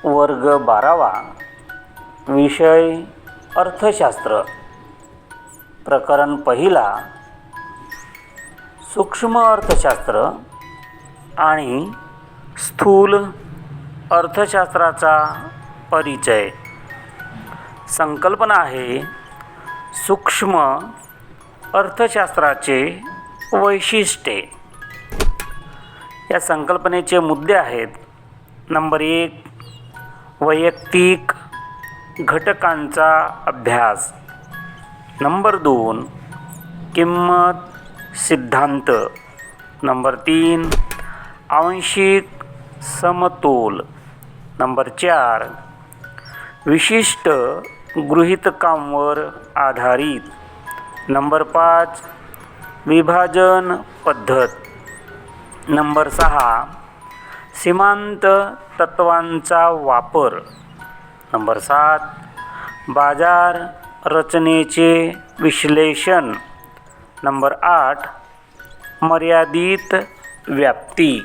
वर्ग 12वा विषय अर्थशास्त्र प्रकरण पहिला सूक्ष्म अर्थशास्त्र आणि स्थूल अर्थशास्त्राचा परिचय। संकल्पना आहे सूक्ष्म अर्थशास्त्राचे वैशिष्ट्ये। या संकल्पनेचे मुद्दे आहेत: नंबर 1, वैयक्तिक घटकांचा अभ्यास। नंबर 2, किंमत सिद्धांत। नंबर 3, आंशिक समतोल। नंबर 4, विशिष्ट गृहितकांवर आधारित। नंबर 5, विभाजन पद्धत। नंबर 6, सीमांत तत्वांचा वापर। नंबर 7, बाजार रचनेचे विश्लेषण। नंबर 8, मर्यादित व्याप्ती।